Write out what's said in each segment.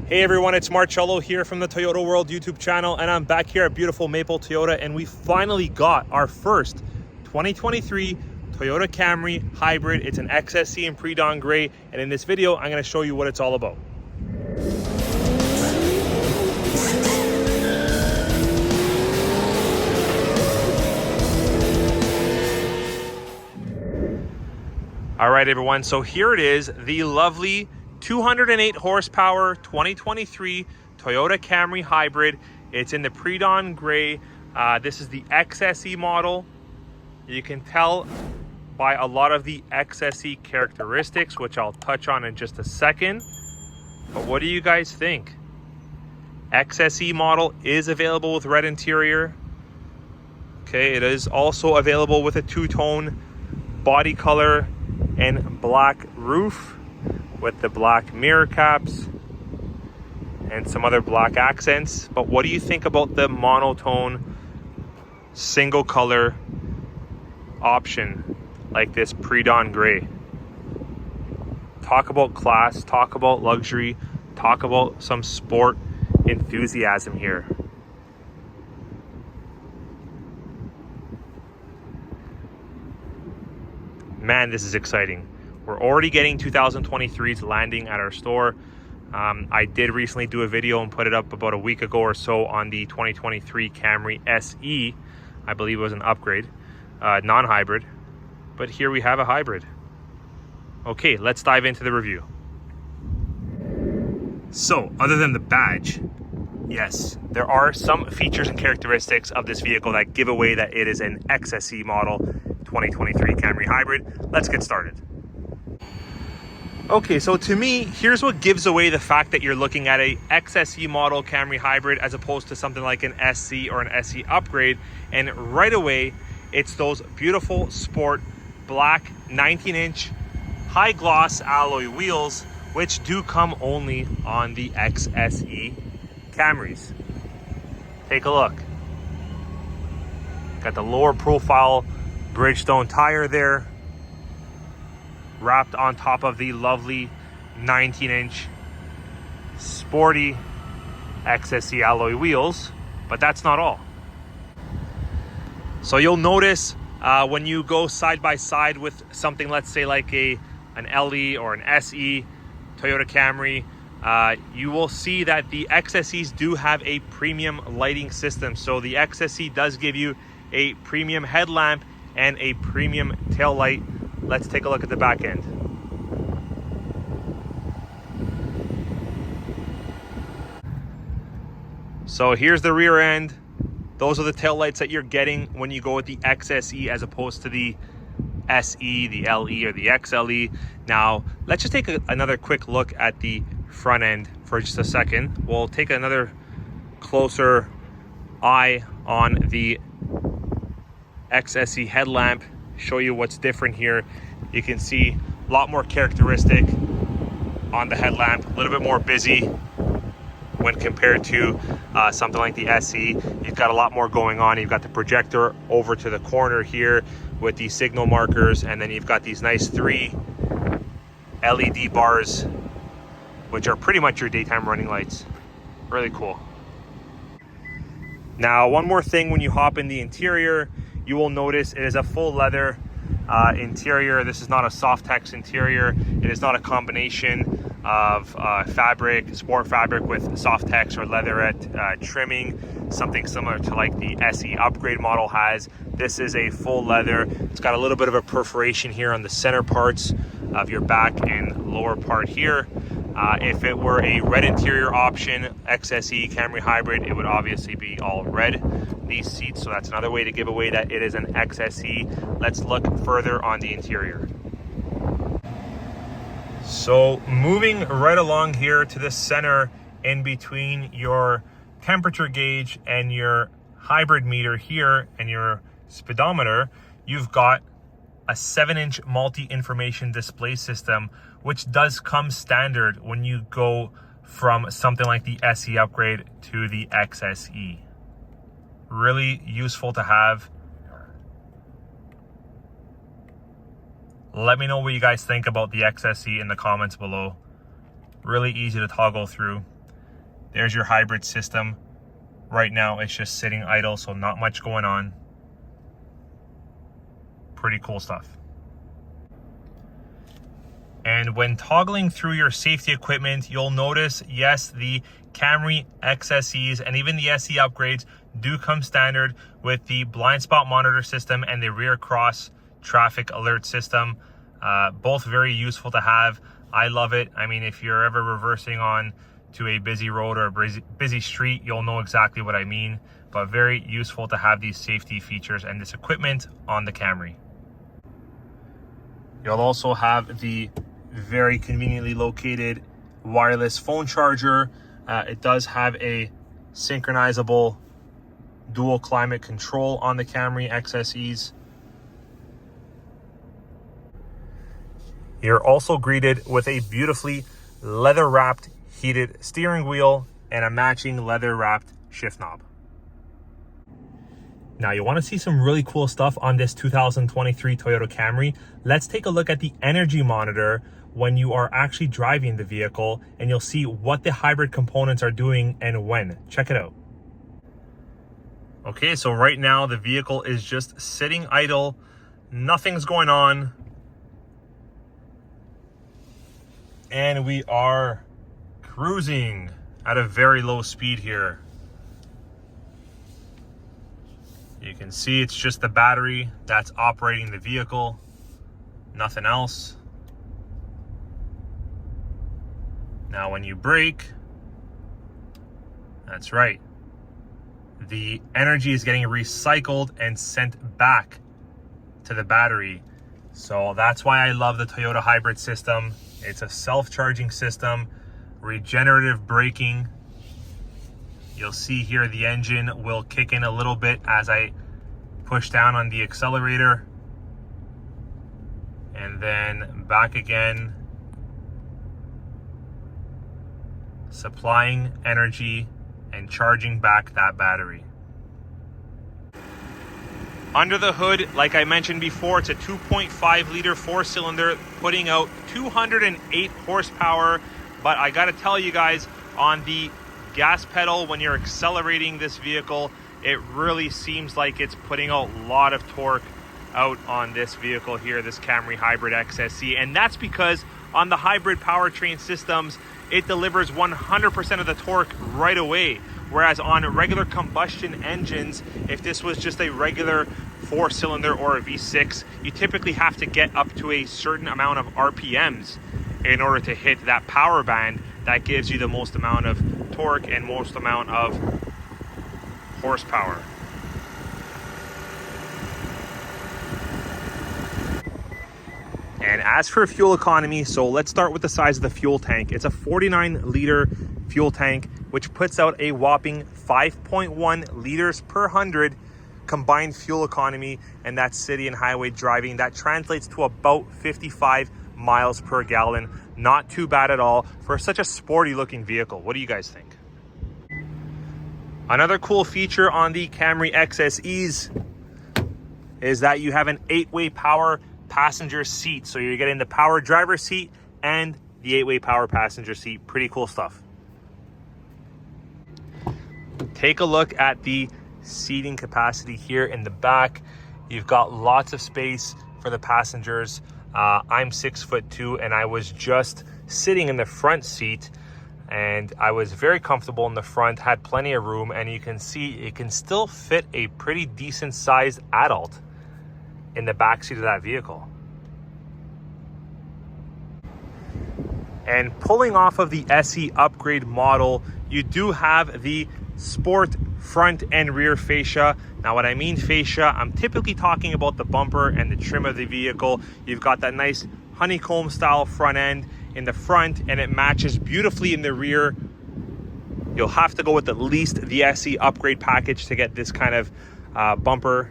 Hey everyone, it's Marcello here from the Toyota World YouTube channel, and I'm back here at beautiful Maple Toyota, and we finally got our first 2023 Toyota Camry Hybrid. It's an XSE in pre-dawn gray, and in this video, I'm going to show you what it's all about. All right, everyone, so here it is, the lovely 208 horsepower 2023 Toyota Camry Hybrid. It's in the pre-dawn gray. This is the XSE model. You can tell by a lot of the XSE characteristics, which I'll touch on in just a second. But what do you guys think? XSE model is available with red interior. Okay, it is also available with a two-tone body color and black roof, with the black mirror caps and some other black accents. But what do you think about the monotone single color option like this pre-dawn gray? Talk about class, talk about luxury, talk about some sport enthusiasm here. Man, this is exciting. We're already getting 2023s landing at our store. I did recently do a video and put it up about a week ago or so on the 2023 Camry SE. I believe it was an upgrade, non-hybrid, but here we have a hybrid. Okay, let's dive into the review. So, other than the badge, yes, there are some features and characteristics of this vehicle that give away that it is an XSE model 2023 Camry Hybrid. Let's get started. Okay, so to me, here's what gives away the fact that you're looking at a XSE model Camry Hybrid as opposed to something like an SC or an SE upgrade. And right away, it's those beautiful sport black 19-inch high gloss alloy wheels, which do come only on the XSE Camrys. Take a look. Got the lower profile Bridgestone tire there, wrapped on top of the lovely 19-inch sporty XSE alloy wheels. But that's not all. So you'll notice when you go side by side with something, let's say like an LE or an SE Toyota Camry, you will see that the XSEs do have a premium lighting system. So the XSE does give you a premium headlamp and a premium tail light. Let's take a look at the back end. So here's the rear end. Those are the tail lights that you're getting when you go with the XSE as opposed to the SE, the LE, or the XLE. Now, let's just take another quick look at the front end for just a second. We'll take another closer eye on the XSE headlamp, show you what's different here. You can see a lot more characteristic on the headlamp, a little bit more busy when compared to something like the SE. You've got a lot more going on. You've got the projector over to the corner here with the signal markers, and then you've got these nice 3 LED bars, which are pretty much your daytime running lights. Really cool. Now, one more thing, when you hop in the interior, you will notice it is a full leather interior. This is not a Softex interior. It is not a combination of fabric, sport fabric with Softex or leatherette trimming, something similar to like the SE upgrade model has. This is a full leather. It's got a little bit of a perforation here on the center parts of your back and lower part here. If it were a red interior option, XSE Camry Hybrid, it would obviously be all red, these seats. So that's another way to give away that it is an XSE. Let's look further on the interior. So moving right along here to the center in between your temperature gauge and your hybrid meter here and your speedometer, you've got a 7-inch multi-information display system, which does come standard when you go from something like the SE upgrade to the XSE. Really useful to have. Let me know what you guys think about the XSE in the comments below. Really easy to toggle through. There's your hybrid system. Right now it's just sitting idle, so not much going on. Pretty cool stuff. And when toggling through your safety equipment, you'll notice, yes, the Camry XSEs and even the SE upgrades do come standard with the blind spot monitor system and the rear cross traffic alert system. Both very useful to have. I love it. I mean, if you're ever reversing on to a busy road or a busy street, you'll know exactly what I mean. But very useful to have these safety features and this equipment on the Camry. You'll also have the very conveniently located wireless phone charger. It does have a synchronizable dual climate control on the Camry XSEs. You're also greeted with a beautifully leather wrapped heated steering wheel and a matching leather wrapped shift knob. Now, you want to see some really cool stuff on this 2023 Toyota Camry? Let's take a look at the energy monitor when you are actually driving the vehicle, and you'll see what the hybrid components are doing and when. Check it out. Okay, so right now the vehicle is just sitting idle. Nothing's going on. And we are cruising at a very low speed here. You can see it's just the battery that's operating the vehicle, nothing else. Now when you brake, that's right, the energy is getting recycled and sent back to the battery. So that's why I love the Toyota hybrid system. It's a self-charging system, regenerative braking. You'll see here the engine will kick in a little bit as I push down on the accelerator, and then back again, supplying energy and charging back that battery. Under the hood, like I mentioned before, it's a 2.5 liter four-cylinder putting out 208 horsepower. But I gotta tell you guys, on the gas pedal, when you're accelerating this vehicle, it really seems like it's putting out a lot of torque out on this vehicle here, this Camry Hybrid XSE. And that's because on the hybrid powertrain systems, it delivers 100% of the torque right away. Whereas on regular combustion engines, if this was just a regular four-cylinder or a V6, you typically have to get up to a certain amount of RPMs in order to hit that power band that gives you the most amount of torque and most amount of horsepower. And as for fuel economy, so let's start with the size of the fuel tank. It's a 49 liter fuel tank, which puts out a whopping 5.1 liters per 100 combined fuel economy, and that's city and highway driving. That translates to about 55 miles per gallon. Not too bad at all for such a sporty looking vehicle. What do you guys think? Another cool feature on the Camry XSEs is that you have an 8-way power passenger seat. So you're getting the power driver seat and the 8-way power passenger seat. Pretty cool stuff. Take a look at the seating capacity here in the back. You've got lots of space for the passengers. I'm 6'2", and I was just sitting in the front seat, and I was very comfortable in the front, had plenty of room, and you can see it can still fit a pretty decent sized adult in the back seat of that vehicle. And pulling off of the SE upgrade model, you do have the sport front and rear fascia. Now, when I mean fascia, I'm typically talking about the bumper and the trim of the vehicle. You've got that nice honeycomb style front end in the front, and it matches beautifully in the rear. You'll have to go with at least the SE upgrade package to get this kind of bumper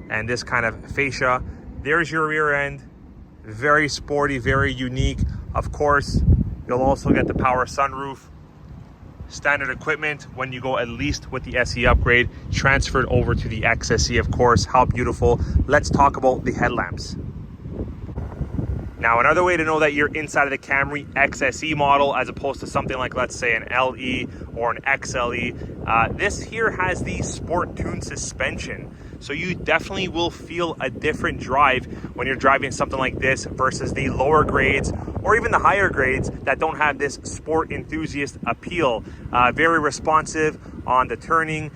and this kind of fascia. There's your rear end. Very sporty, very unique. Of course, you'll also get the power sunroof. Standard equipment when you go at least with the SE upgrade, transferred over to the XSE, of course. How beautiful. Let's talk about the headlamps. Now, another way to know that you're inside of the Camry XSE model as opposed to something like, let's say, an LE or an XLE, this here has the Sport Tune suspension. So you definitely will feel a different drive when you're driving something like this versus the lower grades or even the higher grades that don't have this sport enthusiast appeal. Very responsive on the turning,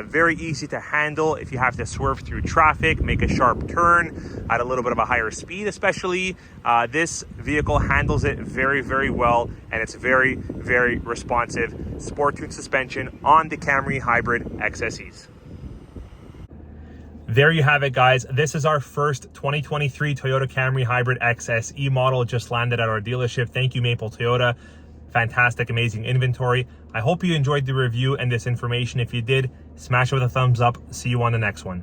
very easy to handle if you have to swerve through traffic, make a sharp turn at a little bit of a higher speed especially. This vehicle handles it very, very well, and it's very, very responsive. Sport Tune suspension on the Camry Hybrid XSEs. There you have it, guys. This is our first 2023 Toyota Camry Hybrid XSE model. Just landed at our dealership. Thank you, Maple Toyota. Fantastic, amazing inventory. I hope you enjoyed the review and this information. If you did, smash it with a thumbs up. See you on the next one.